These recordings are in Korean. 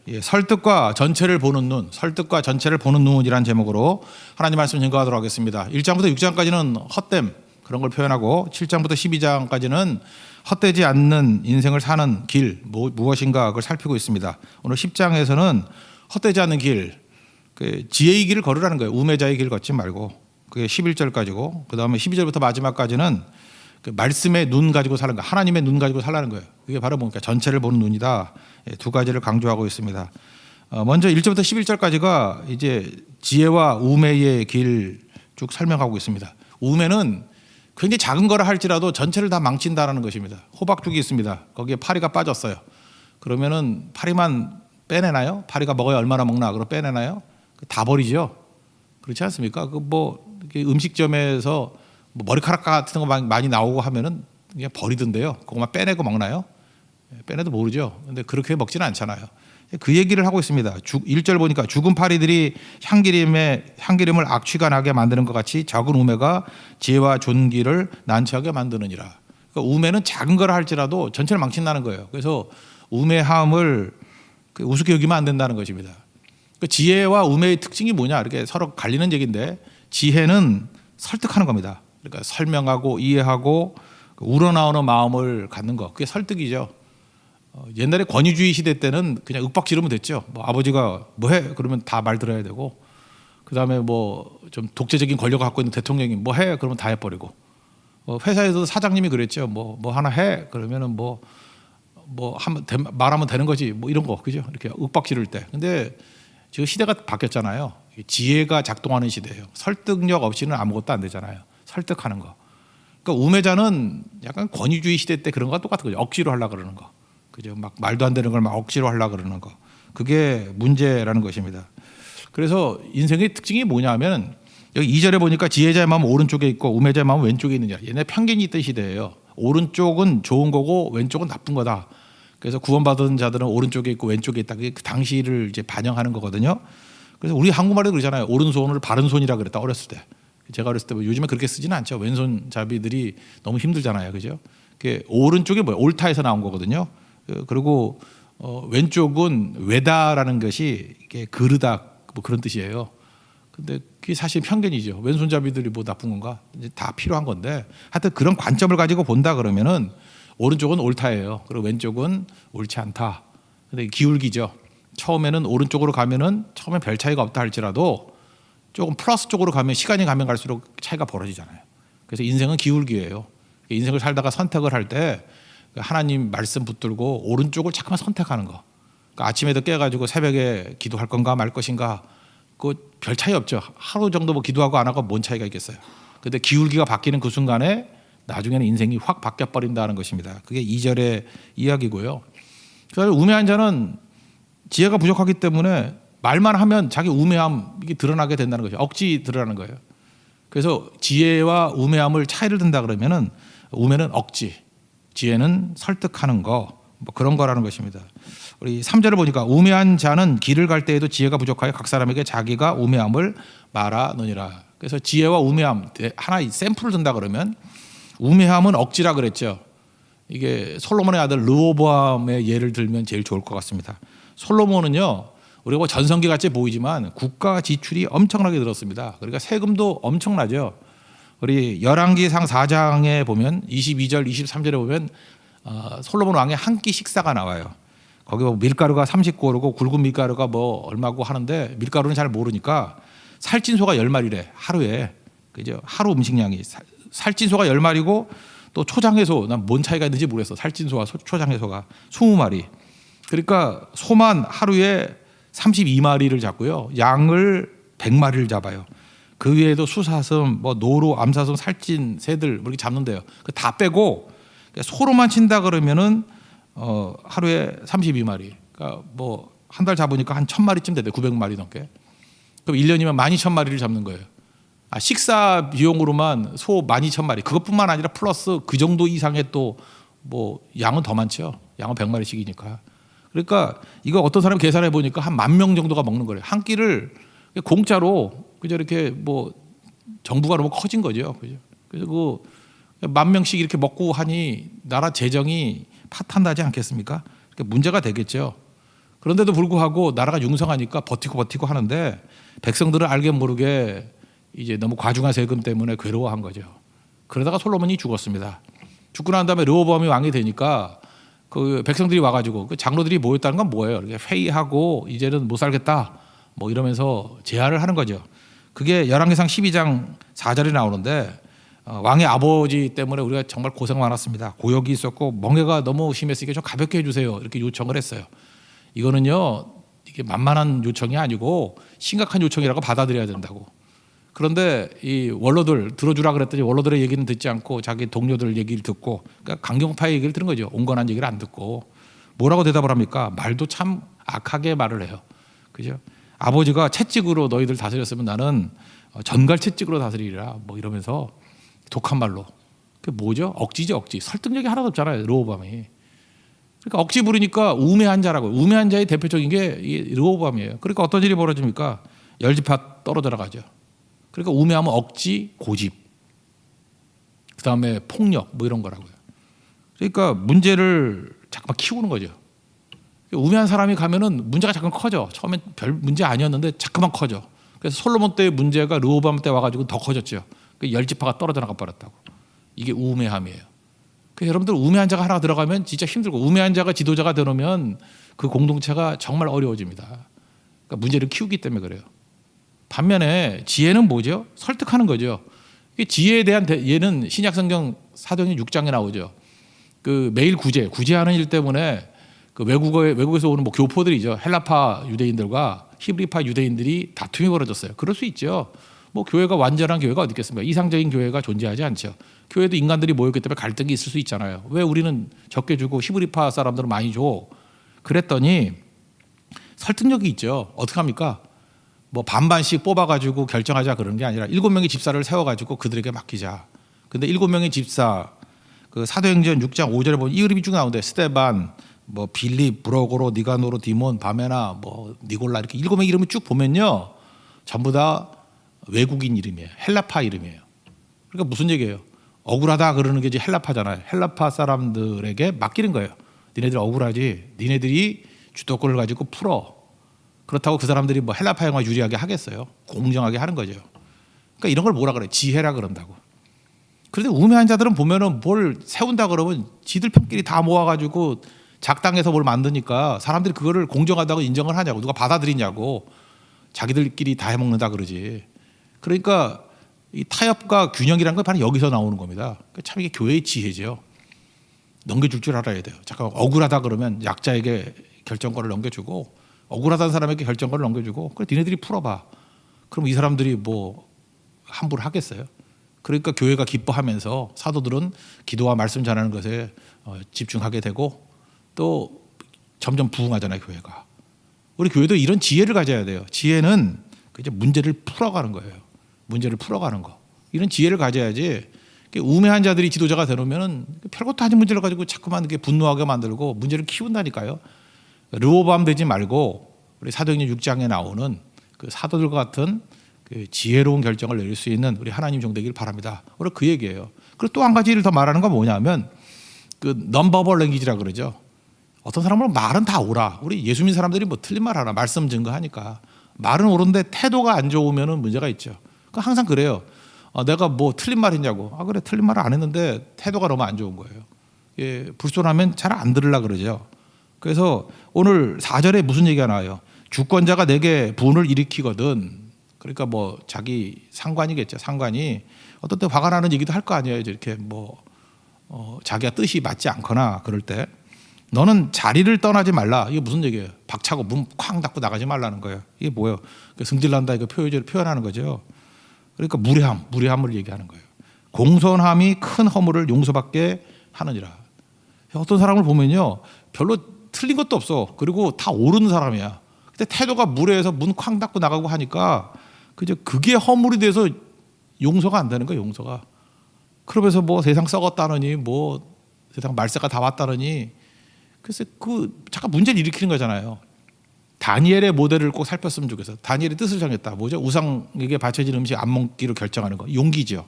예, 설득과 전체를 보는 눈, 설득과 전체를 보는 눈이라는 제목으로 하나님 말씀 증거하도록 하겠습니다. 1장부터 6장까지는 헛됨 그런 걸 표현하고 7장부터 12장까지는 헛되지 않는 인생을 사는 길 무엇인가 그걸 살피고 있습니다. 오늘 10장에서는 헛되지 않는 길, 지혜의 길을 걸으라는 거예요. 우매자의 길 걷지 말고. 그게 11절까지고 그 다음에 12절부터 마지막까지는 그 말씀의 눈 가지고 사는 거, 하나님의 눈 가지고 살라는 거예요. 그게 바로 뭡니까? 전체를 보는 눈이다. 두 가지를 강조하고 있습니다. 먼저 1절부터 11절까지가 이제 지혜와 우매의 길 쭉 설명하고 있습니다. 우매는 굉장히 작은 거라 할지라도 전체를 다 망친다라는 것입니다. 호박죽이 있습니다. 거기에 파리가 빠졌어요. 그러면은 파리만 빼내나요? 파리가 먹어야 얼마나 먹나? 그럼 빼내나요? 다 버리죠. 그렇지 않습니까? 음식점에서 머리카락 같은 거 많이 나오고 하면은 그냥 버리던데요. 그것만 빼내고 먹나요? 빼내도 모르죠. 근데 그렇게 먹지는 않잖아요. 그 얘기를 하고 있습니다. 1절 보니까 죽은 파리들이 향기름을 악취가 나게 만드는 것 같이 적은 우매가 지혜와 존귀를 난처하게 만드느니라. 그러니까 우매는 작은 거라 할지라도 전체를 망친다는 거예요. 그래서 우매함을 우습게 여기면 안 된다는 것입니다. 그 지혜와 우매의 특징이 뭐냐? 이렇게 서로 갈리는 얘기인데 지혜는 설득하는 겁니다. 그러니까 설명하고 이해하고 우러나오는 마음을 갖는 것. 그게 설득이죠. 옛날에 권위주의 시대 때는 그냥 윽박 지르면 됐죠. 뭐 아버지가 뭐 해? 그러면 다 말 들어야 되고, 그 다음에 뭐 좀 독재적인 권력을 갖고 있는 대통령이 뭐 해? 그러면 다 해버리고, 회사에서도 사장님이 그랬죠. 뭐 하나 해? 그러면은 말하면 되는 거지. 뭐 이런 거, 그죠? 이렇게 윽박 지를 때. 근데 지금 시대가 바뀌었잖아요. 지혜가 작동하는 시대예요. 설득력 없이는 아무것도 안 되잖아요. 설득하는 거. 그러니까 우매자는 약간 권위주의 시대 때 그런 거와 똑같은 거죠. 억지로 하려고 그러는 거. 그죠? 막 말도 안 되는 걸 막 억지로 하려고 그러는 거. 그게 문제라는 것입니다. 그래서 인생의 특징이 뭐냐면 여기 2절에 보니까 지혜자의 마음은 오른쪽에 있고 우매자의 마음은 왼쪽에 있느냐. 옛날에 편견이 있던 시대예요. 오른쪽은 좋은 거고 왼쪽은 나쁜 거다. 그래서 구원받은 자들은 오른쪽에 있고 왼쪽에 있다. 그게 그 당시를 이제 반영하는 거거든요. 그래서 우리 한국말에도 그러잖아요. 오른손을 바른손이라 그랬다. 어렸을 때. 제가 어렸을 때 요즘에 그렇게 쓰지는 않죠. 왼손잡이들이 너무 힘들잖아요. 그죠? 오른쪽이 뭐예요? 옳다에서 나온 거거든요. 그리고 왼쪽은 외다라는 것이 이게 그르다 뭐 그런 뜻이에요. 근데 그게 사실 편견이죠. 왼손잡이들이 뭐 나쁜 건가? 이제 다 필요한 건데 하여튼 그런 관점을 가지고 본다 그러면은 오른쪽은 옳다예요. 그리고 왼쪽은 옳지 않다. 근데 기울기죠. 처음에는 오른쪽으로 가면은 처음에 별 차이가 없다 할지라도 조금 플러스 쪽으로 가면 시간이 가면 갈수록 차이가 벌어지잖아요. 그래서 인생은 기울기예요. 인생을 살다가 선택을 할 때 하나님 말씀 붙들고 오른쪽을 자꾸만 선택하는 거. 그러니까 아침에도 깨가지고 새벽에 기도할 건가 말 것인가 그 별 차이 없죠. 하루 정도 뭐 기도하고 안 하고 뭔 차이가 있겠어요. 근데 기울기가 바뀌는 그 순간에 나중에는 인생이 확 바뀌어 버린다는 것입니다. 그게 2절의 이야기고요. 그래서 우매한 자는 지혜가 부족하기 때문에 말만 하면 자기 우매함 이게 드러나게 된다는 거죠. 억지 드러나는 거예요. 그래서 지혜와 우매함을 차이를 든다 그러면은 우매는 억지, 지혜는 설득하는 거, 뭐 그런 거라는 것입니다. 우리 3절을 보니까 우매한 자는 길을 갈 때에도 지혜가 부족하여 각 사람에게 자기가 우매함을 말하느니라. 그래서 지혜와 우매함 하나 샘플을 든다 그러면 우매함은 억지라 그랬죠. 이게 솔로몬의 아들 르호보암의 예를 들면 제일 좋을 것 같습니다. 솔로몬은요, 우리가 뭐 전성기 같이 보이지만 국가 지출이 엄청나게 들었습니다. 그러니까 세금도 엄청나죠. 우리 열왕기상 4장에 보면 22절, 23절에 보면 솔로몬 왕의 한 끼 식사가 나와요. 거기 뭐 밀가루가 39오르고 굵은 밀가루가 뭐 얼마고 하는데 밀가루는 잘 모르니까 살찐 소가 10마리래 하루에. 그죠? 하루 음식량이 살찐 소가 10마리고 또 초장해소, 난 뭔 차이가 있는지 모르겠어. 살찐 소와 초장해소가 20마리. 그러니까 소만 하루에 32마리를 잡고요. 양을 100마리를 잡아요. 그 외에도 수사슴, 뭐 노루, 암사슴, 살찐 새들 뭐 이렇게 잡는데요. 다 빼고 소로만 친다 그러면은 하루에 32마리. 그러니까 뭐 한 달 잡으니까 한 1000마리쯤 되대. 900마리 넘게. 그럼 1년이면 12,000마리를 잡는 거예요. 식사 비용으로만 소 12,000마리. 그것뿐만 아니라 플러스 그 정도 이상의 또 뭐 양은 더 많죠. 양은 100마리씩이니까. 그러니까 이거 어떤 사람이 계산해 보니까 한 10,000명 정도가 먹는 거래요. 한 끼를 공짜로 그저 이렇게 뭐 정부가 너무 커진 거죠. 그죠? 그래서 그 10,000명씩 이렇게 먹고 하니 나라 재정이 파탄나지 않겠습니까? 문제가 되겠죠. 그런데도 불구하고 나라가 융성하니까 버티고 하는데 백성들은 알게 모르게 이제 너무 과중한 세금 때문에 괴로워한 거죠. 그러다가 솔로몬이 죽었습니다. 죽고 난 다음에 르호보암이 왕이 되니까 그 백성들이 와가지고 그 장로들이 모였다는 건 뭐예요? 이렇게 회의하고 이제는 못 살겠다 뭐 이러면서 제안을 하는 거죠. 그게 열왕기상 12장 4절에 나오는데 왕의 아버지 때문에 우리가 정말 고생 많았습니다. 고역이 있었고 멍해가 너무 심했으니까 좀 가볍게 해주세요. 이렇게 요청을 했어요. 이거는요 이게 만만한 요청이 아니고 심각한 요청이라고 받아들여야 된다고. 그런데 이 원로들 들어주라 그랬더니 원로들의 얘기는 듣지 않고 자기 동료들 얘기를 듣고 그러니까 강경파의 얘기를 들은 거죠. 온건한 얘기를 안 듣고 뭐라고 대답을 합니까? 말도 참 악하게 말을 해요. 그죠? 아버지가 채찍으로 너희들 다스렸으면 나는 전갈 채찍으로 다스리리라 뭐 이러면서 독한 말로. 그게 뭐죠? 억지죠, 억지. 설득력이 하나도 없잖아요, 르호보암이. 그러니까 억지 부리니까 우매한 자라고. 우매한 자의 대표적인 게 이 르호보암이에요. 그러니까 어떤 일이 벌어집니까? 열지파 떨어져 나가죠. 그러니까 우매하면 억지, 고집, 그 다음에 폭력 뭐 이런 거라고요. 그러니까 문제를 잠깐만 키우는 거죠. 우매한 사람이 가면은 문제가 잠깐 커져. 처음엔 별 문제 아니었는데 자꾸만 커져. 그래서 솔로몬 때의 문제가 르호보암 때 와가지고 더 커졌죠. 그 열지파가 떨어져 나가 버렸다고. 이게 우매함이에요. 그래서 여러분들 우매한 자가 하나 들어가면 진짜 힘들고 우매한 자가 지도자가 되놓으면 그 공동체가 정말 어려워집니다. 그러니까 문제를 키우기 때문에 그래요. 반면에 지혜는 뭐죠? 설득하는 거죠. 지혜에 대한 예는 신약성경 사도행전 6장에 나오죠. 그 매일 구제하는 일 때문에 그 외국에서 오는 뭐 교포들이죠. 헬라파 유대인들과 히브리파 유대인들이 다툼이 벌어졌어요. 그럴 수 있죠. 뭐 교회가 완전한 교회가 어디 있겠습니까? 이상적인 교회가 존재하지 않죠. 교회도 인간들이 모였기 때문에 갈등이 있을 수 있잖아요. 왜 우리는 적게 주고 히브리파 사람들은 많이 줘? 그랬더니 설득력이 있죠. 어떻게 합니까? 뭐 반반씩 뽑아가지고 결정하자 그런 게 아니라 7명의 집사를 세워가지고 그들에게 맡기자. 근데 7명의 집사 그 사도행전 6장 5절에 보면 이 이름이 쭉 나오는데 스데반, 뭐 빌립, 브로고로, 니가노로, 디몬, 바메나, 뭐 니골라 이렇게 7명의 이름을 쭉 보면요 전부 다 외국인 이름이에요. 헬라파 이름이에요. 그러니까 무슨 얘기예요? 억울하다 그러는 게 이제 헬라파잖아요. 헬라파 사람들에게 맡기는 거예요. 니네들 억울하지? 니네들이 주도권을 가지고 풀어. 그렇다고 그 사람들이 뭐 헬라파 영화 유리하게 하겠어요? 공정하게 하는 거죠. 그러니까 이런 걸 뭐라 그래? 지혜라 그런다고. 그런데 우매한 자들은 보면은 뭘 세운다 그러면 지들 편끼리 다 모아가지고 작당해서 뭘 만드니까 사람들이 그거를 공정하다고 인정을 하냐고, 누가 받아들이냐고, 자기들끼리 다 해먹는다 그러지. 그러니까 이 타협과 균형이라는 건 바로 여기서 나오는 겁니다. 그러니까 참 이게 교회의 지혜죠. 넘겨줄 줄 알아야 돼요. 잠깐 억울하다 그러면 약자에게 결정권을 넘겨주고, 억울하다는 사람에게 결정권을 넘겨주고, 그래 니네들이 풀어봐. 그럼 이 사람들이 뭐 함부로 하겠어요? 그러니까 교회가 기뻐하면서 사도들은 기도와 말씀 전하는 것에 집중하게 되고 또 점점 부흥하잖아요, 교회가. 우리 교회도 이런 지혜를 가져야 돼요. 지혜는 이제 문제를 풀어가는 거예요. 문제를 풀어가는 거. 이런 지혜를 가져야지. 우매한 자들이 지도자가 되놓으면 별것도 아닌 문제를 가지고 자꾸만 이렇게 분노하게 만들고 문제를 키운다니까요. 르호보암 되지 말고 우리 사도행전 6장에 나오는 그 사도들과 같은 그 지혜로운 결정을 내릴 수 있는 우리 하나님 종 되길 바랍니다. 오늘 그 얘기예요. 그리고 또 한 가지를 더 말하는 건 뭐냐면 그 넘버벌 랭귀지라 그러죠. 어떤 사람은 말은 다 옳아. 우리 예수 믿는 사람들이 뭐 틀린 말 하나 말씀 증거하니까 말은 옳은데 태도가 안 좋으면 문제가 있죠. 항상 그래요. 내가 뭐 틀린 말 했냐고. 그래 틀린 말을 안 했는데 태도가 너무 안 좋은 거예요. 예, 불손하면 잘 안 들으려 그러죠. 그래서 오늘 4절에 무슨 얘기가 나와요? 주권자가 내게 분을 일으키거든. 그러니까 뭐 자기 상관이겠죠. 상관이 어떤 때 화가 나는 얘기도 할 거 아니에요. 이렇게 뭐 자기가 뜻이 맞지 않거나 그럴 때 너는 자리를 떠나지 말라. 이게 무슨 얘기예요? 박차고 문 쾅 닫고 나가지 말라는 거예요. 이게 뭐예요? 승질난다 이거 표현하는 거죠. 그러니까 무례함을 얘기하는 거예요. 공손함이 큰 허물을 용서받게 하느니라. 어떤 사람을 보면요, 별로 틀린 것도 없어. 그리고 다 옳은 사람이야. 근데 태도가 무례해서 문 쾅 닫고 나가고 하니까 그게 허물이 돼서 용서가 안 되는 거예요. 용서가. 그러면서 뭐 세상 썩었다느니 뭐 세상 말세가 다 왔다느니 그래서 잠깐 문제를 일으키는 거잖아요. 다니엘의 모델을 꼭 살폈으면 좋겠어. 다니엘의 뜻을 정했다. 뭐죠? 우상에게 바쳐진 음식 안 먹기로 결정하는 거. 용기죠.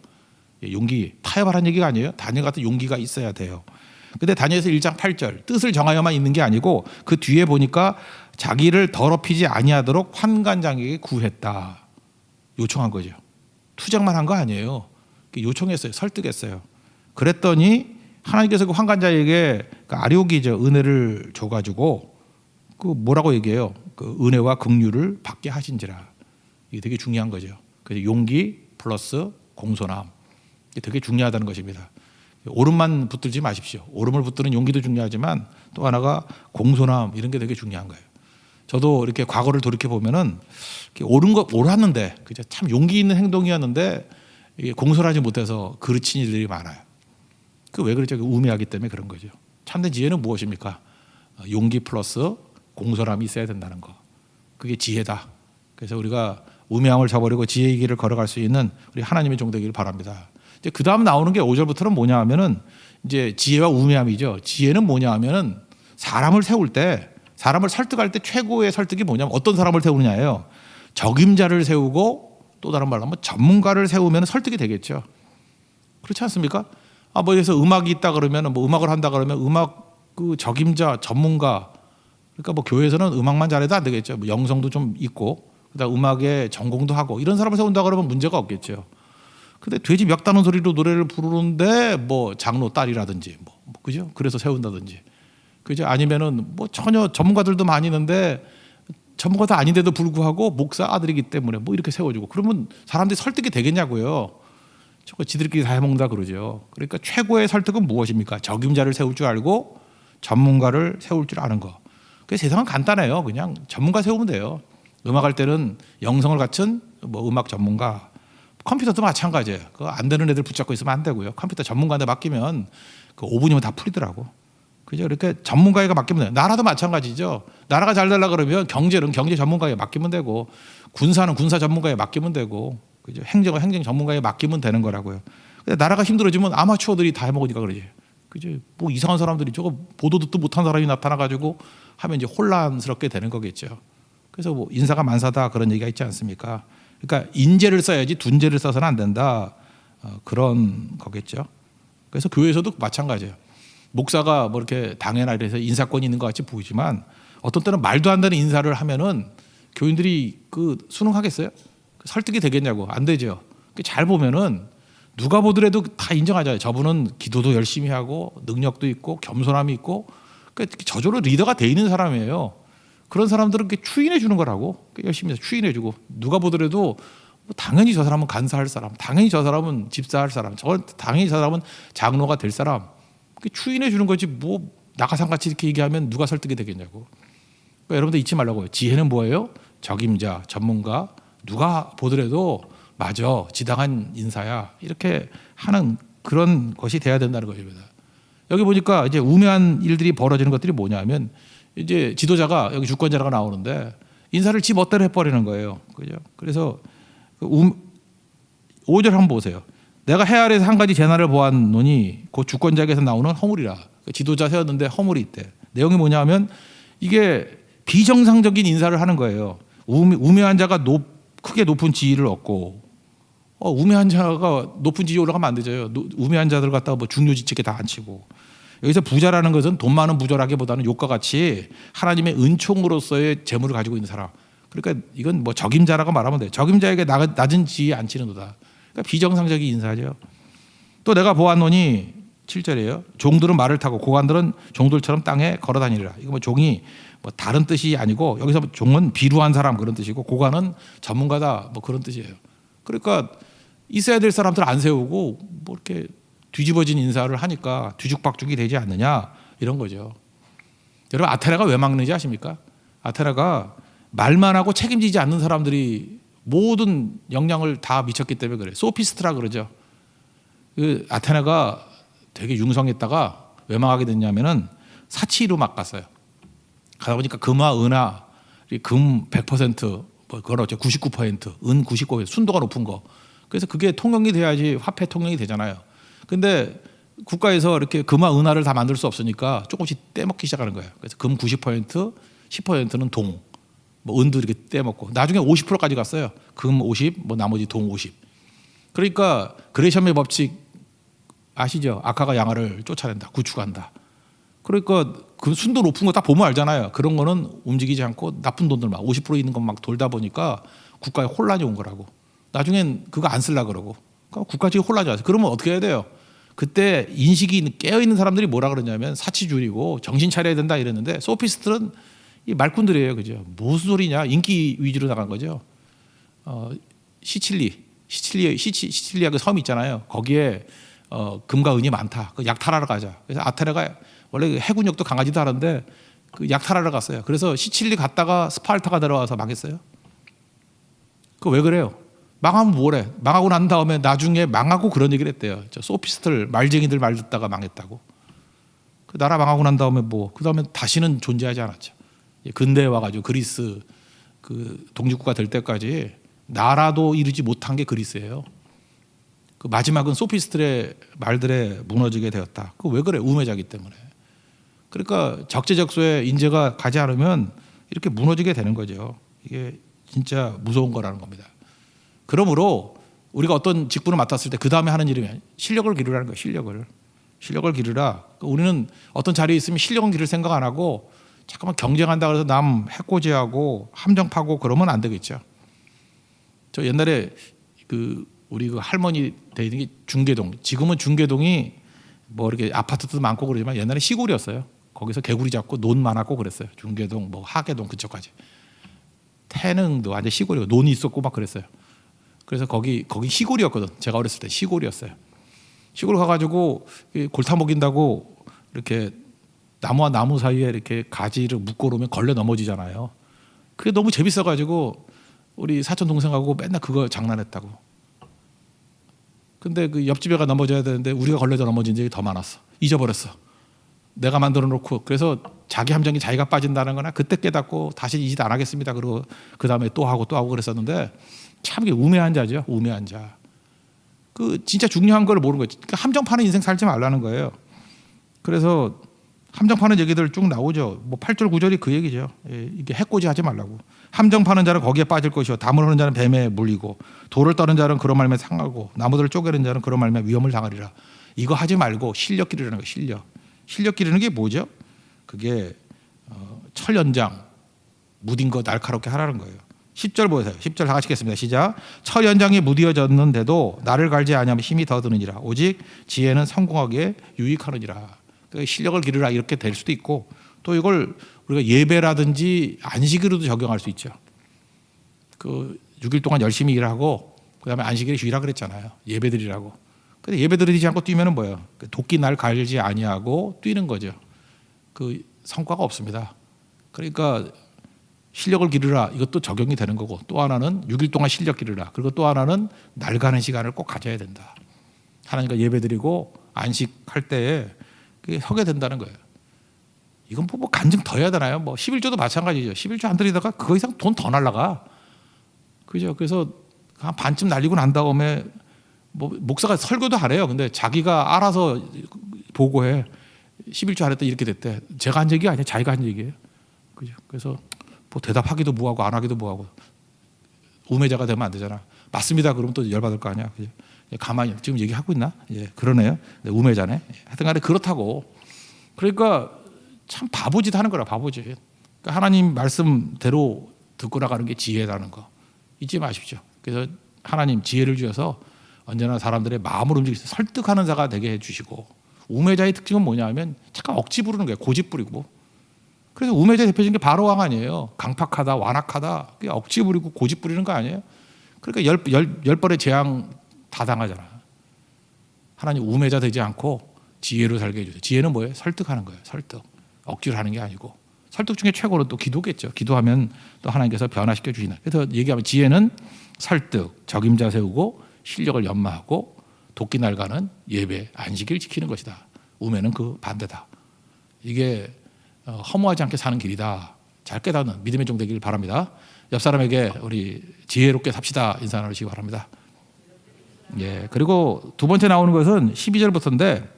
용기. 타협하라는 얘기가 아니에요. 다니엘 같은 용기가 있어야 돼요. 근데 다니엘서 1장 8절 뜻을 정하여만 있는 게 아니고 그 뒤에 보니까 자기를 더럽히지 아니하도록 환관장에게 구했다. 요청한 거죠. 투정만 한 거 아니에요. 요청했어요. 설득했어요. 그랬더니 하나님께서 그 환관자에게 그 아료기죠. 은혜를 줘가지고 그 뭐라고 얘기해요. 그 은혜와 긍휼을 받게 하신지라. 이게 되게 중요한 거죠. 그래서 용기 플러스 공손함. 이게 되게 중요하다는 것입니다. 오름만 붙들지 마십시오. 오름을 붙드는 용기도 중요하지만 또 하나가 공손함 이런 게 되게 중요한 거예요. 저도 이렇게 과거를 돌이켜 보면은 옳은 거 옳았는데 그죠? 참 용기 있는 행동이었는데 이게 공손하지 못해서 그르친 일들이 많아요. 그 왜 그렇죠? 우매하기 때문에 그런 거죠. 참된 지혜는 무엇입니까? 용기 플러스 공손함이 있어야 된다는 거. 그게 지혜다. 그래서 우리가 우매함을 저버리고 지혜의 길을 걸어갈 수 있는 우리 하나님의 종 되기를 바랍니다. 이제 그 다음 나오는 게 5절부터는 뭐냐 하면은 이제 지혜와 우매함이죠. 지혜는 뭐냐 하면은 사람을 세울 때, 사람을 설득할 때 최고의 설득이 뭐냐면 어떤 사람을 세우느냐예요. 적임자를 세우고 또 다른 말로 하면 전문가를 세우면 설득이 되겠죠. 그렇지 않습니까? 뭐 그래서 음악이 있다 그러면 뭐 음악을 한다 그러면 음악 그 적임자 전문가 그러니까 뭐 교회에서는 음악만 잘해도 안 되겠죠. 뭐 영성도 좀 있고 그다음 음악에 전공도 하고 이런 사람을 세운다 그러면 문제가 없겠죠. 근데 돼지 멱다는 소리로 노래를 부르는데 뭐 장로 딸이라든지 뭐 그죠? 그래서 세운다든지 그죠? 아니면은 뭐 전혀 전문가들도 많이 있는데 전문가도 아닌데도 불구하고 목사 아들이기 때문에 뭐 이렇게 세워주고 그러면 사람들이 설득이 되겠냐고요. 저거 지들끼리 다 해먹는다 그러죠. 그러니까 최고의 설득은 무엇입니까? 적임자를 세울 줄 알고 전문가를 세울 줄 아는 거. 그 세상은 간단해요. 그냥 전문가 세우면 돼요. 음악할 때는 영성을 갖춘 뭐 음악 전문가. 컴퓨터도 마찬가지예요. 그거 안 되는 애들 붙잡고 있으면 안 되고요. 컴퓨터 전문가한테 맡기면 그 5분이면 다 풀리더라고. 그죠? 그러니까 전문가에게 맡기면 돼요. 나라도 마찬가지죠. 나라가 잘 되려고 그러면 경제는 경제 전문가에 맡기면 되고 군사는 군사 전문가에 맡기면 되고 그죠? 행정은 행정 전문가에 맡기면 되는 거라고요. 근데 나라가 힘들어지면 아마추어들이 다 해먹으니까 그러지. 그죠? 뭐 이상한 사람들이 저거 보도 듣도 못한 사람이 나타나가지고 하면 이제 혼란스럽게 되는 거겠죠. 그래서 뭐 인사가 만사다 그런 얘기가 있지 않습니까? 그러니까 인재를 써야지 둔재를 써서는 안 된다. 그런 거겠죠. 그래서 교회에서도 마찬가지예요. 목사가 뭐 이렇게 당회나 이래서 인사권이 있는 것 같이 보이지만 어떤 때는 말도 안 되는 인사를 하면은 교인들이 그 순응하겠어요? 설득이 되겠냐고 안 되죠. 잘 보면은 누가 보더라도 다 인정하잖아요. 저분은 기도도 열심히 하고 능력도 있고 겸손함이 있고 그러니까 저절로 리더가 돼 있는 사람이에요. 그런 사람들은 추인해 주는 거라고 열심히 해서 추인해 주고 누가 보더라도 뭐 당연히 저 사람은 간사할 사람, 당연히 저 사람은 집사할 사람, 당연히 저 사람은 장로가 될 사람 추인해 주는 거지 뭐 낙하산같이 이렇게 얘기하면 누가 설득이 되겠냐고. 그러니까 여러분들 잊지 말라고요. 지혜는 뭐예요? 적임자, 전문가 누가 보더라도 맞아 지당한 인사야 이렇게 하는 그런 것이 돼야 된다는 것입니다. 여기 보니까 이제 우매한 일들이 벌어지는 것들이 뭐냐면 이제 지도자가 여기 주권자라고 나오는데 인사를 지 멋대로 해버리는 거예요. 그죠? 그래서 5절 한번 보세요. 내가 해 아래에서 한 가지 재난을 보았노니 곧 주권자에게서 나오는 허물이라. 지도자 세웠는데 허물이 있대. 내용이 뭐냐면 이게 비정상적인 인사를 하는 거예요. 우매한 자가 크게 높은 지위를 얻고 우매한 자가 높은 지위에 올라가면 안 되죠. 우매한 자들 갖다가 뭐 중요지책에 다 앉히고 여기서 부자라는 것은 돈 많은 부자라기보다는 욕과 같이 하나님의 은총으로서의 재물을 가지고 있는 사람. 그러니까 이건 뭐 적임자라고 말하면 돼요. 적임자에게 낮은 지위에 앉히는도다. 그러니까 비정상적인 인사죠. 또 내가 보았노니 7절이에요. 종들은 말을 타고 고관들은 종들처럼 땅에 걸어다니리라. 이거 뭐 종이 뭐 다른 뜻이 아니고 여기서 종은 비루한 사람 그런 뜻이고 고관은 전문가다 뭐 그런 뜻이에요. 그러니까 있어야 될 사람들 안 세우고 뭐 이렇게 뒤집어진 인사를 하니까 뒤죽박죽이 되지 않느냐 이런 거죠. 여러분 아테나가 왜 막는지 아십니까? 아테나가 말만 하고 책임지지 않는 사람들이 모든 영향을 다 미쳤기 때문에 그래요. 소피스트라 그러죠. 그 아테나가 되게 융성했다가 왜 망하게 됐냐면은 사치로 막 갔어요. 가다 보니까 금화, 은화, 금 100%, 뭐 그건 어째 99%, 은 99%, 순도가 높은 거. 그래서 그게 통용이 돼야지 화폐 통용이 되잖아요. 근데 국가에서 이렇게 금화, 은화를 다 만들 수 없으니까 조금씩 떼먹기 시작하는 거예요. 그래서 금 90%, 10%는 동, 뭐 은도 이렇게 떼먹고 나중에 50%까지 갔어요. 금 50, 뭐 나머지 동 50. 그러니까 그레셈의 법칙 아시죠? 악화가 양화를 쫓아낸다, 구축한다. 그러니까 그 순도 높은 거 딱 보면 알잖아요. 그런 거는 움직이지 않고 나쁜 돈들 막 50% 있는 것 막 돌다 보니까 국가에 혼란이 온 거라고. 나중엔 그거 안 쓰려고 그러고. 그러니까 국가 지금 혼란이 왔어요. 그러면 어떻게 해야 돼요? 그때 인식이 깨어있는 사람들이 뭐라 그러냐면 사치주의고 정신 차려야 된다 이랬는데 소피스트는 이 말꾼들이에요. 그죠? 무슨 소리냐. 인기 위주로 나간 거죠. 시칠리아 그 섬 있잖아요. 거기에 금과 은이 많다. 그 약탈하러 가자. 그래서 아테네가 원래 그 해군력도 강하지도 않은데 그 약탈하러 갔어요. 그래서 시칠리 갔다가 스파르타가 들어와서 망했어요. 그 왜 그래요? 망하면 뭐래? 망하고 난 다음에 나중에 망하고 그런 얘기를 했대요. 저 소피스트들 말쟁이들 말 듣다가 망했다고. 그 나라 망하고 난 다음에 뭐 그 다음에 다시는 존재하지 않았죠. 근대에 와가지고 그리스 그 독립국가 될 때까지 나라도 이루지 못한 게 그리스예요. 그 마지막은 소피스트의 말들에 무너지게 되었다. 그 왜 그래? 우매자기 때문에. 그러니까 적재적소에 인재가 가지 않으면 이렇게 무너지게 되는 거죠. 이게 진짜 무서운 거라는 겁니다. 그러므로 우리가 어떤 직분을 맡았을 때 그 다음에 하는 일이 실력을 기르라는 거예요. 실력을 기르라. 우리는 어떤 자리에 있으면 실력은 기를 생각 안 하고 잠깐만 경쟁한다 그래서 남 해코지하고 함정 파고 그러면 안 되겠죠. 저 옛날에 우리 그 할머니 돼 있는 게 중계동. 지금은 중계동이 뭐 이렇게 아파트도 많고 그러지만 옛날에 시골이었어요. 거기서 개구리 잡고 논 많았고 그랬어요. 중계동, 뭐 하계동 그쪽까지. 태능도 완전 시골이고 논이 있었고 막 그랬어요. 그래서 거기 시골이었거든. 제가 어렸을 때 시골이었어요. 시골 가가지고 골타 먹인다고 이렇게 나무와 나무 사이에 이렇게 가지를 묶어 놓으면 걸려 넘어지잖아요. 그게 너무 재밌어가지고 우리 사촌 동생하고 맨날 그거 장난했다고. 근데 그 옆집애가 넘어져야 되는데 우리가 걸려서 넘어진 적이 더 많았어. 잊어버렸어. 내가 만들어 놓고. 그래서 자기 함정이 자기가 빠진다는 거나 그때 깨닫고 다시 이 짓 안 하겠습니다. 그리고 그 다음에 또 하고 그랬었는데 참 이게 우매한 자죠. 우매한 자. 그 진짜 중요한 걸 모르는 거예요. 그러니까 함정 파는 인생 살지 말라는 거예요. 그래서 함정 파는 얘기들 쭉 나오죠. 뭐 8절 9절이 그 얘기죠. 이게 해코지 하지 말라고. 함정 파는 자는 거기에 빠질 것이요 담을 하는 자는 뱀에 물리고 돌을 떠는 자는 그런 말에 상하고 나무들을 쪼개는 자는 그런 말에 위험을 당하리라. 이거 하지 말고 실력 기르라는 거예요. 실력 기르는 게 뭐죠? 그게 철연장 무딘 거 날카롭게 하라는 거예요. 10절 보세요. 10절 다 같이 읽겠습니다. 시작. 철연장이 무디어졌는데도 나를 갈지 아니하면 힘이 더 드느니라. 오직 지혜는 성공하기에 유익하느니라. 그러니까 실력을 기르라 이렇게 될 수도 있고 또 이걸 우리가 예배라든지 안식일로도 적용할 수 있죠. 그 6일 동안 열심히 일하고 그다음에 안식일에 쉬라 그랬잖아요. 예배드리라고. 근데 예배드리지 않고 뛰면은 뭐예요? 도끼 날 갈지 아니하고 뛰는 거죠. 그 성과가 없습니다. 그러니까 실력을 기르라 이것도 적용이 되는 거고 또 하나는 6일 동안 실력 기르라. 그리고 또 하나는 날 가는 시간을 꼭 가져야 된다. 하나님과 예배드리고 안식할 때에 그게 서게 된다는 거예요. 이건 뭐 간증 더 해야 되나요? 뭐 11조도 마찬가지죠. 11조 안 드리다가 그거 이상 돈 더 날라가. 그죠? 그래서 한 반쯤 날리고 난 다음에 뭐 목사가 설교도 하래요. 근데 자기가 알아서 보고해. 11조 안 했다 이렇게 됐대. 제가 한 얘기가 아니라 자기가 한 얘기예요. 그죠? 그래서 뭐 대답하기도 뭐하고 안 하기도 뭐하고 우매자가 되면 안 되잖아. 맞습니다. 그러면 또 열받을 거 아니야. 그죠? 가만히 지금 얘기하고 있나? 예, 그러네요. 우매자네. 하여튼간에 그렇다고. 그러니까 참 바보짓 하는 거라 바보짓. 그러니까 하나님 말씀대로 듣고 나가는 게 지혜라는 거 잊지 마십시오. 그래서 하나님 지혜를 주셔서 언제나 사람들의 마음을 움직이서 설득하는 자가 되게 해주시고 우매자의 특징은 뭐냐면 잠깐 억지 부르는 거예요. 고집 부리고. 그래서 우매자 대표적인 게 바로왕 아니에요. 강팍하다 완악하다. 그게 억지 부리고 고집 부리는 거 아니에요. 그러니까 열 번의 재앙 다 당하잖아. 하나님 우매자 되지 않고 지혜로 살게 해주세요. 지혜는 뭐예요? 설득하는 거예요. 설득. 억지로 하는 게 아니고. 설득 중에 최고는 또 기도겠죠. 기도하면 또 하나님께서 변화시켜 주시나. 그래서 얘기하면 지혜는 설득, 적임자 세우고 실력을 연마하고 도끼 날가는 예배, 안식일 지키는 것이다. 우매는 그 반대다. 이게 허무하지 않게 사는 길이다. 잘 깨닫는 믿음의 종 되기를 바랍니다. 옆 사람에게 우리 지혜롭게 삽시다 인사 나누시기 바랍니다. 예, 그리고 두 번째 나오는 것은 12절부터인데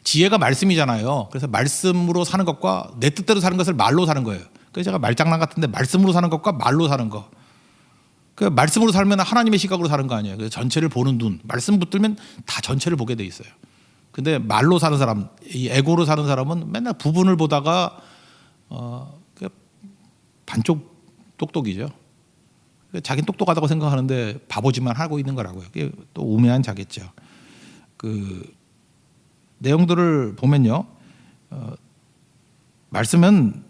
지혜가 말씀이잖아요. 그래서 말씀으로 사는 것과 내 뜻대로 사는 것을 말로 사는 거예요. 그래서 제가 말장난 같은데 말씀으로 사는 것과 말로 사는 거. 그 말씀으로 살면 하나님의 시각으로 사는 거 아니에요. 그래서 전체를 보는 눈, 말씀 붙들면 다 전체를 보게 돼 있어요. 근데 말로 사는 사람, 이 에고로 사는 사람은 맨날 부분을 보다가 반쪽 똑똑이죠. 자기는 똑똑하다고 생각하는데 바보짓만 하고 있는 거라고요. 그게 또 우매한 자겠죠. 그 내용들을 보면요, 말씀은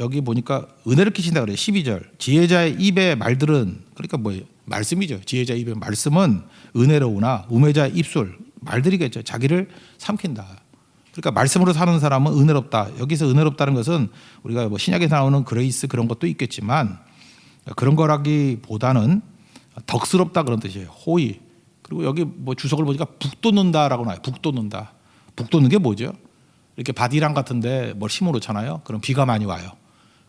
여기 보니까 은혜를 끼친다 그래요. 12절 지혜자의 입의 말들은, 그러니까 뭐예요? 말씀이죠. 지혜자의 입의 말씀은 은혜로우나 우매자의 입술, 말들이겠죠. 자기를 삼킨다. 그러니까 말씀으로 사는 사람은 은혜롭다. 여기서 은혜롭다는 것은 우리가 뭐 신약에서 나오는 그레이스 그런 것도 있겠지만 그런 거라기보다는 덕스럽다 그런 뜻이에요. 호의. 그리고 여기 뭐 주석을 보니까 북돋는다라고 나와요. 북돋는다. 북돋는 게 뭐죠? 이렇게 바디랑 같은데 뭘 심어놓잖아요. 그럼 비가 많이 와요.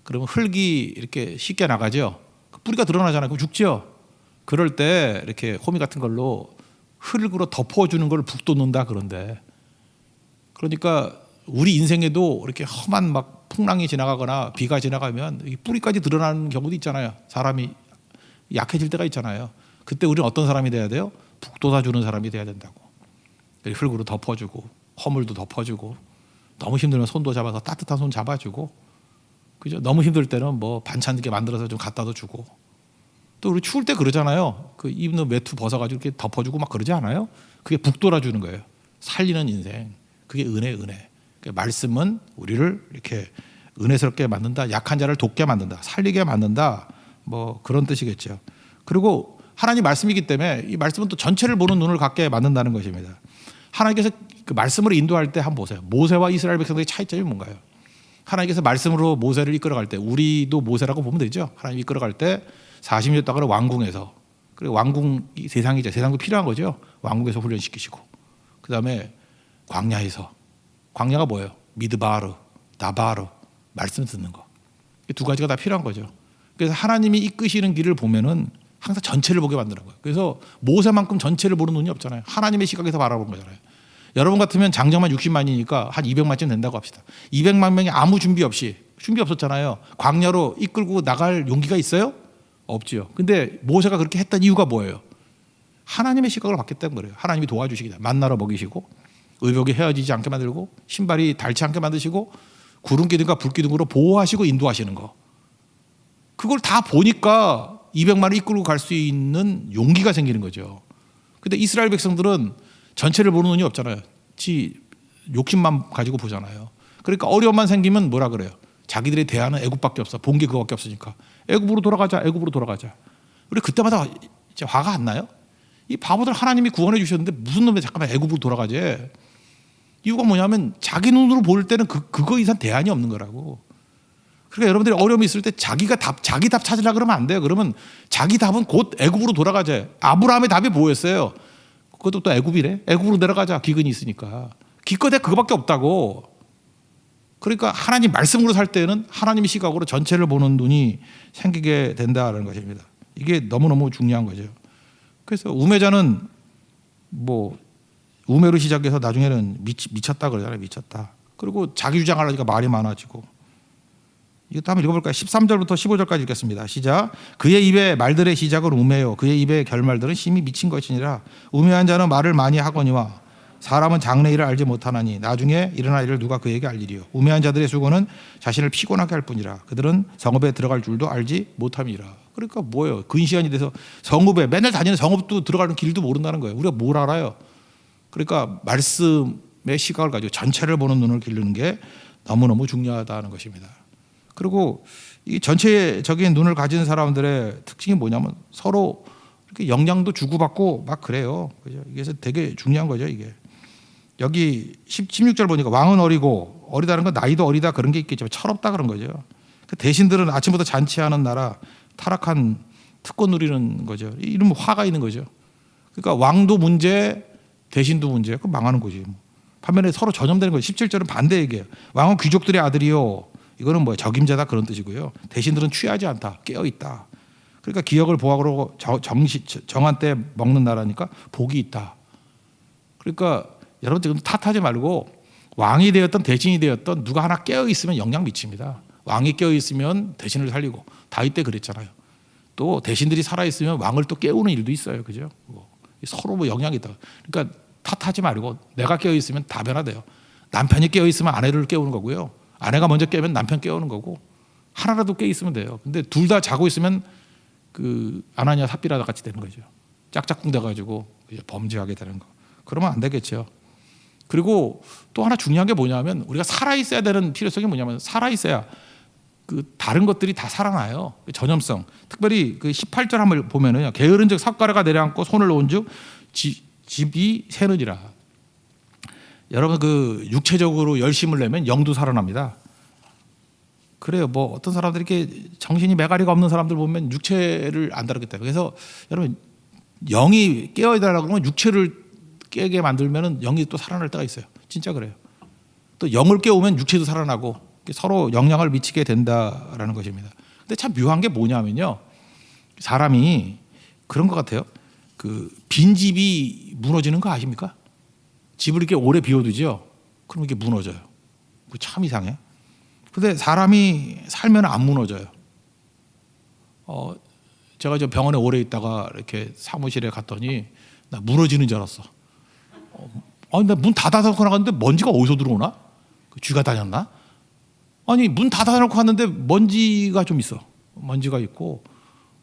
그러면 흙이 이렇게 쉽게 나가죠. 뿌리가 드러나잖아요. 그럼 죽죠. 그럴 때 이렇게 호미 같은 걸로 흙으로 덮어주는 걸 북돋는다 그런데, 그러니까 우리 인생에도 이렇게 험한 막 풍랑이 지나가거나 비가 지나가면 이 뿌리까지 드러나는 경우도 있잖아요. 사람이 약해질 때가 있잖아요. 그때 우리는 어떤 사람이 돼야 돼요? 북돋아주는 사람이 돼야 된다고. 흙으로 덮어주고 허물도 덮어주고, 너무 힘들면 손도 잡아서 따뜻한 손 잡아주고, 그죠? 너무 힘들 때는 뭐 반찬 이렇게 만들어서 좀 갖다도 주고, 또 우리 추울 때 그러잖아요. 그 입는 외투 벗어가지고 이렇게 덮어주고 막 그러지 않아요? 그게 북돋아주는 거예요. 살리는 인생. 그게 은혜. 그러니까 말씀은 우리를 이렇게 은혜스럽게 만든다. 약한 자를 돕게 만든다. 살리게 만든다. 뭐 그런 뜻이겠죠. 그리고 하나님 말씀이기 때문에 이 말씀은 또 전체를 보는 눈을 갖게 만든다는 것입니다. 하나님께서 그 말씀으로 인도할 때 한번 보세요. 모세와 이스라엘 백성들의 차이점이 뭔가요? 하나님께서 말씀으로 모세를 이끌어갈 때, 우리도 모세라고 보면 되죠. 하나님 이끌어갈 때 40년 동안 왕궁에서, 그리고 왕궁이 세상이죠. 세상도 필요한 거죠. 왕궁에서 훈련시키시고, 그 다음에 광야에서, 광야가 뭐예요? 미드바르, 나바르, 말씀 듣는 거. 이 두 가지가 다 필요한 거죠. 그래서 하나님이 이끄시는 길을 보면은 항상 전체를 보게 만드는 거예요. 그래서 모세만큼 전체를 보는 눈이 없잖아요. 하나님의 시각에서 바라보는 거잖아요. 여러분 같으면 장정만 60만이니까 한 200만쯤 된다고 합시다. 200만 명이 아무 준비 없었잖아요. 광야로 이끌고 나갈 용기가 있어요? 없지요. 근데 모세가 그렇게 했던 이유가 뭐예요? 하나님의 시각을 받기 때문에 그래요. 하나님이 도와주시기 때문에 만나러 먹이시고, 의복이 헤어지지 않게 만들고, 신발이 닳지 않게 만드시고, 구름 기둥과 불 기둥으로 보호하시고 인도하시는 거. 그걸 다 보니까 200만을 이끌고 갈 수 있는 용기가 생기는 거죠. 근데 이스라엘 백성들은 전체를 보는 눈이 없잖아요. 지 욕심만 가지고 보잖아요. 그러니까 어려움만 생기면 뭐라 그래요? 자기들의 대안은 애굽밖에 없어. 본 게 그거밖에 없으니까. 애굽으로 돌아가자. 우리 그때마다 이제 화가 안 나요? 이 바보들 하나님이 구원해 주셨는데 무슨 놈에 잠깐만 애굽으로 돌아가지? 이유가 뭐냐면 자기 눈으로 볼 때는 그거 이상 대안이 없는 거라고. 그러니까 여러분들이 어려움이 있을 때 자기 답 찾으려고 그러면 안 돼요. 그러면 자기 답은 곧 애굽으로 돌아가자. 아브라함의 답이 뭐였어요? 그것도 또 애굽이래. 애굽으로 내려가자. 기근이 있으니까. 기껏해 그거밖에 없다고. 그러니까 하나님 말씀으로 살 때는 하나님의 시각으로 전체를 보는 눈이 생기게 된다는 것입니다. 이게 너무너무 중요한 거죠. 그래서 우매자는 뭐 우매로 시작해서 나중에는 미쳤다 그러잖아요. 미쳤다. 그리고 자기 주장하려니까 말이 많아지고. 이것도 한번 읽어볼까요? 13절부터 15절까지 읽겠습니다. 시작. 그의 입의 말들의 시작은 우매요. 그의 입의 결말들은 심히 미친 것이니라. 우매한 자는 말을 많이 하거니와 사람은 장래 일을 알지 못하나니 나중에 일어날 일을 누가 그에게 알리리요. 우매한 자들의 수고는 자신을 피곤하게 할 뿐이라. 그들은 성읍에 들어갈 줄도 알지 못함이라. 그러니까 뭐예요? 근시안이 돼서 성읍에 맨날 다니는 성읍도 들어가는 길도 모른다는 거예요. 우리가 뭘 알아요? 그러니까 말씀의 시각을 가지고 전체를 보는 눈을 기르는 게 너무너무 중요하다는 것입니다. 그리고 이 전체적인 눈을 가진 사람들의 특징이 뭐냐면 서로 이렇게 영향도 주고받고 막 그래요. 그죠? 이게 되게 중요한 거죠. 이게 여기 16절 보니까 왕은 어리고, 어리다는 건 나이도 어리다 그런 게 있겠지만 철없다 그런 거죠. 그 대신들은 아침부터 잔치하는 나라, 타락한 특권 누리는 거죠. 이러면 화가 있는 거죠. 그러니까 왕도 문제, 대신도 문제, 그 망하는 거지. 반면에 서로 전염되는 거죠. 17절은 반대 얘기예요. 왕은 귀족들의 아들이요. 이거는 뭐 적임자다 그런 뜻이고요. 대신들은 취하지 않다, 깨어 있다. 그러니까 기억을 보하고 정한 때 먹는 나라니까 복이 있다. 그러니까 여러분 지금 탓하지 말고 왕이 되었던 대신이 되었던 누가 하나 깨어 있으면 영향 미칩니다. 왕이 깨어 있으면 대신을 살리고, 다윗 때 그랬잖아요. 또 대신들이 살아 있으면 왕을 또 깨우는 일도 있어요, 그죠? 서로 뭐 영향이 있다. 그러니까 탓하지 말고 내가 깨어 있으면 다 변화돼요. 남편이 깨어 있으면 아내를 깨우는 거고요. 아내가 먼저 깨면 남편 깨우는 거고 하나라도 깨어 있으면 돼요. 근데 둘 다 자고 있으면 그 아나니아 삽비라 같이 되는 거죠. 짝짝꿍 돼가지고 범죄하게 되는 거. 그러면 안 되겠죠. 그리고 또 하나 중요한 게 뭐냐면 우리가 살아 있어야 되는 필요성이 뭐냐면 살아 있어야 그 다른 것들이 다 살아나요. 그 전염성. 특별히 그 18절 한번 보면은요. 게으른즉 삭가래가 내려앉고 손을 놓은즉 집이 새느니라. 여러분 그 육체적으로 열심을 내면 영도 살아납니다. 그래요. 뭐 어떤 사람들이 이렇게 정신이 매가리가 없는 사람들 보면 육체를 안 다루기 때문에. 그래서 여러분 영이 깨어야 되라고 하면 육체를 깨게 만들면은 영이 또 살아날 때가 있어요. 진짜 그래요. 또 영을 깨우면 육체도 살아나고 서로 영향을 미치게 된다라는 것입니다. 근데 참 묘한 게 뭐냐면요. 사람이 그런 것 같아요. 그 빈집이 무너지는 거 아십니까? 집을 이렇게 오래 비워두죠. 그럼 이게 무너져요. 참 이상해. 근데 사람이 살면 안 무너져요. 제가 저 병원에 오래 있다가 이렇게 사무실에 갔더니 나 무너지는 줄 알았어. 나 문 닫아놓고 나갔는데 먼지가 어디서 들어오나? 쥐가 다녔나? 아니 문 닫아놓고 갔는데 먼지가 좀 있어. 먼지가 있고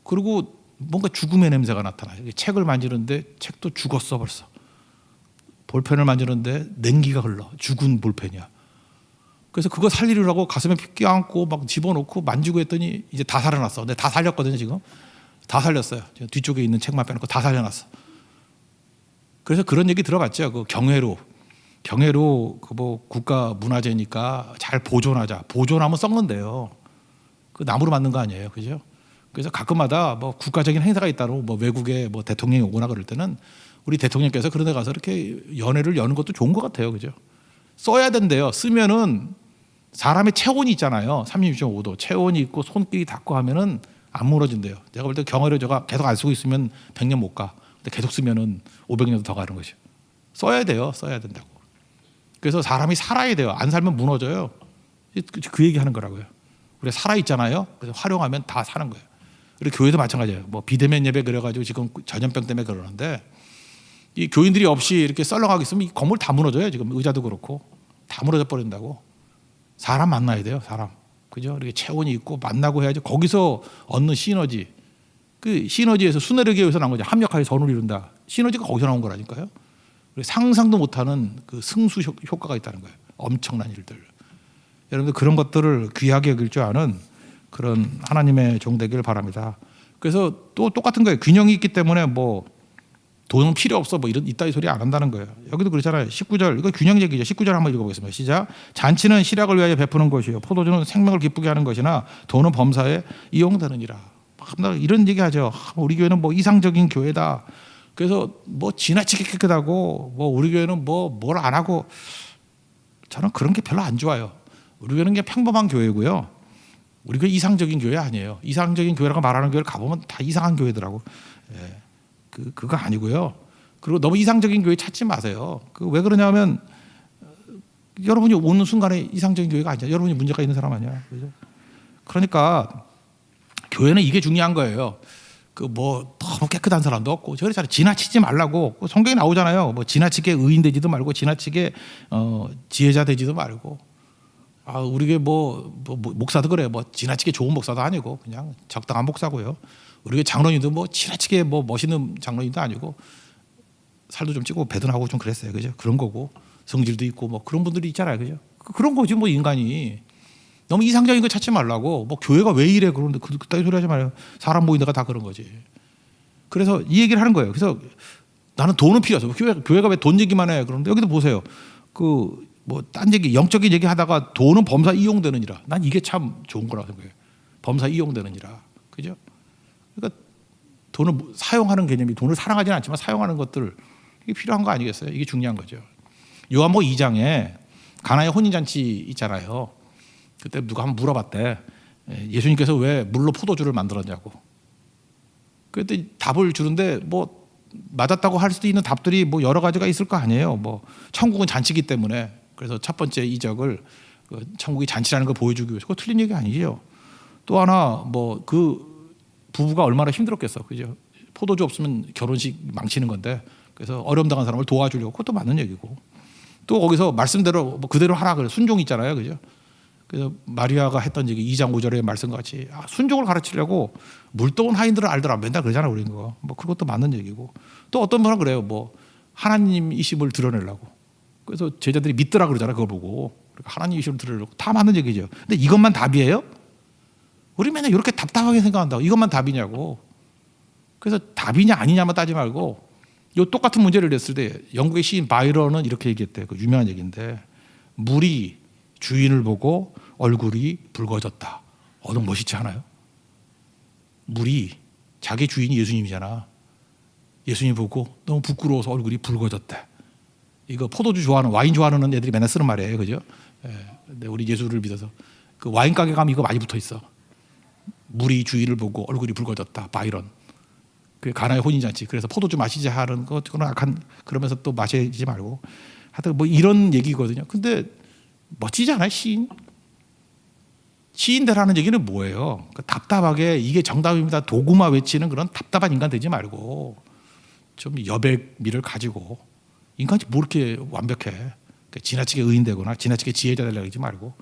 그리고 뭔가 죽음의 냄새가 나타나요. 책을 만지는데 책도 죽었어 벌써. 볼펜을 만지는데 냉기가 흘러. 죽은 볼펜이야. 그래서 그거 살리려고 가슴에 껴안고 막 집어넣고 만지고 했더니 이제 다 살아났어. 근데 다 살렸거든요 지금. 다 살렸어요. 뒤쪽에 있는 책만 빼놓고 다 살려놨어. 그래서 그런 얘기 들어봤죠. 그 경회로 그 뭐 국가 문화재니까 잘 보존하자. 보존하면 썩는데요. 그 나무로 만든 거 아니에요, 그죠? 그래서 가끔마다 뭐 국가적인 행사가 있다고 뭐 외국에 뭐 대통령이 오거나 그럴 때는 우리 대통령께서 그런 데 가서 이렇게 연회를 여는 것도 좋은 것 같아요, 그죠? 써야 된대요. 쓰면은 사람의 체온이 있잖아요. 36.5도 체온이 있고 손길이 닿고 하면은 안 무너진대요. 내가 볼 때 경회를 제가 계속 안 쓰고 있으면 100년 못 가. 근데 계속 쓰면은 500년도 더 가는 것이죠. 써야 돼요. 써야 된다고. 그래서 사람이 살아야 돼요. 안 살면 무너져요. 그 얘기 하는 거라고요. 우리가 살아 있잖아요. 그래서 활용하면 다 사는 거예요. 우리 교회도 마찬가지예요. 뭐 비대면 예배 그래가지고 지금 전염병 때문에 그러는데 이 교인들이 없이 이렇게 썰렁하게 있으면 이 건물 다 무너져요. 지금 의자도 그렇고 다 무너져 버린다고. 사람 만나야 돼요. 사람. 그죠? 이렇게 체온이 있고 만나고 해야지. 거기서 얻는 시너지. 그 시너지에서 순회력에서 나온 거죠. 합력하여 선을 이룬다. 시너지가 거기서 나온 거라니까요. 상상도 못하는 그 승수 효과가 있다는 거예요. 엄청난 일들. 여러분들 그런 것들을 귀하게 여길 줄 아는 그런 하나님의 종 되길 바랍니다. 그래서 또 똑같은 거예요. 균형이 있기 때문에 뭐 돈은 필요 없어 뭐 이런 이따위 소리 안 한다는 거예요. 여기도 그렇잖아요. 19절 이거 균형 얘기죠. 19절 한번 읽어보겠습니다. 시작. 잔치는 실약을 위하여 베푸는 것이요 포도주는 생명을 기쁘게 하는 것이나 돈은 범사에 이용되느니라. 이런 얘기하죠. 우리 교회는 뭐 이상적인 교회다. 그래서 뭐 지나치게 깨끗하고 뭐 우리 교회는 뭐 뭘 안 하고 저는 그런 게 별로 안 좋아요. 우리 교회는 그냥 평범한 교회고요. 우리 교회 이상적인 교회 아니에요. 이상적인 교회라고 말하는 교회를 가보면 다 이상한 교회더라고. 예. 그거 아니고요. 그리고 너무 이상적인 교회 찾지 마세요. 왜 그러냐면 여러분이 오는 순간에 이상적인 교회가 아니야. 여러분이 문제가 있는 사람 아니야. 그죠? 그러니까 교회는 이게 중요한 거예요. 뭐 너무 깨끗한 사람도 없고 저래서 지나치지 말라고 성경에 나오잖아요. 뭐 지나치게 의인 되지도 말고 지나치게 지혜자 되지도 말고. 우리 교회 뭐 목사도 그래. 뭐 지나치게 좋은 목사도 아니고 그냥 적당한 목사고요. 우리 교회 장로님도 뭐 지나치게 뭐 멋있는 장로님도 아니고 살도 좀 찌고 배도 나고 좀 그랬어요. 그죠? 그런 거고 성질도 있고 뭐 그런 분들이 있잖아요. 그죠? 그런 거지 뭐 인간이. 너무 이상적인 거 찾지 말라고. 뭐 교회가 왜 이래 그러는데 그따위 소리 하지 말아요. 사람 모인 데가 다 그런 거지. 그래서 이 얘기를 하는 거예요. 그래서 나는 돈은 필요 없어. 교회가 왜 돈 얘기만 해? 그런데 여기도 보세요. 뭐 딴 얘기 영적인 얘기 하다가 돈은 범사 이용되느니라. 난 이게 참 좋은 거라고 생각해요. 범사 이용되느니라. 그죠? 그러니까 돈을 사용하는 개념이 돈을 사랑하지는 않지만 사용하는 것들 이게 필요한 거 아니겠어요? 이게 중요한 거죠. 요한복음 2장에 가나의 혼인잔치 있잖아요. 그때 누가 한번 물어봤대. 예수님께서 왜 물로 포도주를 만들었냐고. 그때 답을 주는데 뭐 맞았다고 할 수도 있는 답들이 뭐 여러 가지가 있을 거 아니에요. 뭐 천국은 잔치기 때문에 그래서 첫 번째 이적을 천국이 잔치라는 걸 보여주기 위해서 그거 틀린 얘기 아니죠. 또 하나 뭐 그 부부가 얼마나 힘들었겠어, 그죠? 포도주 없으면 결혼식 망치는 건데 그래서 어려움 당한 사람을 도와주려고 그것도 맞는 얘기고 또 거기서 말씀대로 뭐 그대로 하라 그래 순종 있잖아요, 그죠? 그래서 마리아가 했던 얘기 2장 5절의 말씀같이 순종을 가르치려고 물도온 하인들은 알더라 맨날 그러잖아 우리는 거. 뭐 그것도 맞는 얘기고 또 어떤 분은 그래요 뭐 하나님이심을 드러내려고 그래서 제자들이 믿더라 그러잖아 그걸 보고 그러니까 하나님이심을 드러내려고 다 맞는 얘기죠. 근데 이것만 답이에요? 우리 맨날 이렇게 답답하게 생각한다고 이것만 답이냐고. 그래서 답이냐 아니냐만 따지 말고 요 똑같은 문제를 냈을 때 영국의 시인 바이런은 이렇게 얘기했대. 그 유명한 얘기인데 물이 주인을 보고 얼굴이 붉어졌다. 너무 멋있지 않아요? 물이 자기 주인이 예수님이잖아. 예수님 보고 너무 부끄러워서 얼굴이 붉어졌대. 이거 포도주 좋아하는 와인 좋아하는 애들이 맨날 쓰는 말이에요, 그죠? 근데 우리 예수를 믿어서 그 와인 가게 가면 이거 많이 붙어 있어. 물이 주인을 보고 얼굴이 붉어졌다. 바이런. 그 가나의 혼인잔치. 그래서 포도주 마시지 하는 거 그건 약간 그러면서 또 마시지 말고 하여튼 뭐 이런 얘기거든요. 근데 멋지지 않아요, 시인? 시인들하는 얘기는 뭐예요? 답답하게 이게 정답입니다. 도구마 외치는 그런 답답한 인간 되지 말고 좀 여백미를 가지고 인간이 뭐 이렇게 완벽해? 지나치게 의인되거나 지나치게 지혜자 되려고 하지 말고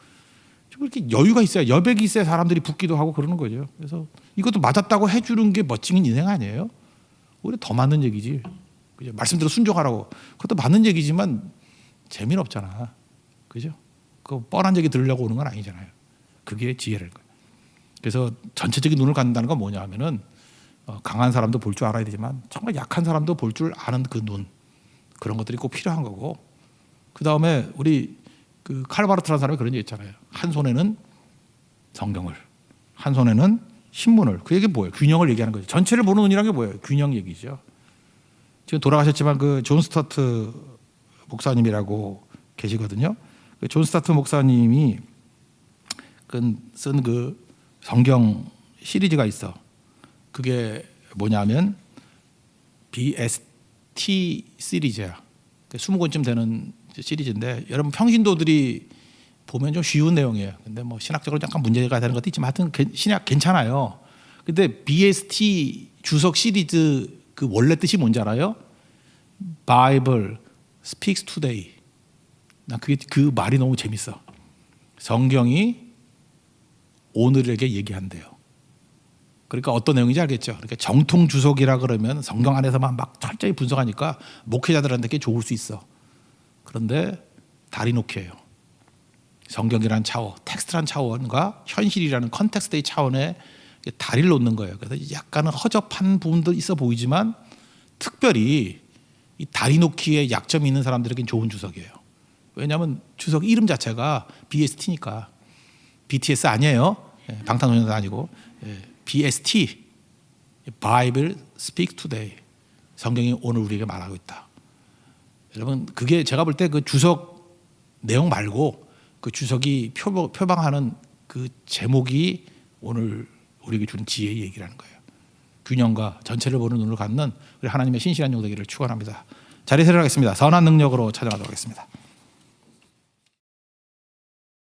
좀 이렇게 여유가 있어야 여백이 있어야 사람들이 붙기도 하고 그러는 거죠. 그래서 이것도 맞았다고 해주는 게 멋진 인생 아니에요? 오히려 더 맞는 얘기지. 그죠? 말씀대로 순종하라고 그것도 맞는 얘기지만 재미는 없잖아. 그죠? 그 뻔한 얘기 들으려고 오는 건 아니잖아요. 그게 지혜랄 거예요. 그래서 전체적인 눈을 갖는다는 건 뭐냐 하면은 강한 사람도 볼 줄 알아야 되지만 정말 약한 사람도 볼 줄 아는 그 눈 그런 것들이 꼭 필요한 거고 그 다음에 우리 그 칼바르트라는 사람이 그런 얘기 있잖아요. 한 손에는 성경을 한 손에는 신문을 그 얘기 뭐예요? 균형을 얘기하는 거죠. 전체를 보는 눈이라는 게 뭐예요? 균형 얘기죠. 지금 돌아가셨지만 그 존 스타트 목사님이라고 계시거든요. 그 존 스타트 목사님이 쓴 그 성경 시리즈가 있어. 그게 뭐냐면 BST 시리즈야. 20권쯤 되는 시리즈인데 여러분 평신도들이 보면 좀 쉬운 내용이에요. 근데 뭐 신학적으로 약간 문제가 되는 것도 있지만 하여튼 신약 괜찮아요. 근데 BST 주석 시리즈 그 원래 뜻이 뭔지 알아요? Bible speaks today. 난 그게 그 말이 너무 재밌어. 성경이 오늘에게 얘기한대요. 그러니까 어떤 내용인지 알겠죠? 그러니까 정통 주석이라 그러면 성경 안에서만 막 철저히 분석하니까 목회자들한테 꽤 좋을 수 있어. 그런데 다리놓기예요. 성경이라는 차원, 텍스트라는 차원과 현실이라는 컨텍스트의 차원에 다리를 놓는 거예요. 그래서 약간은 허접한 부분도 있어 보이지만 특별히 이 다리 놓기에 약점이 있는 사람들에겐 좋은 주석이에요. 왜냐하면 주석 이름 자체가 BST니까. BTS 아니에요. 방탄소년단 아니고 BST Bible Speak Today. 성경이 오늘 우리에게 말하고 있다. 여러분 그게 제가 볼 때 그 주석 내용 말고 그 주석이 표방하는 그 제목이 오늘 우리에게 주는 지혜의 얘기라는 거예요. 균형과 전체를 보는 눈을 갖는 우리 하나님의 신실한 용 되기를 축원합니다. 자리에 세워가겠습니다. 선한 능력으로 찾아가도록 하겠습니다.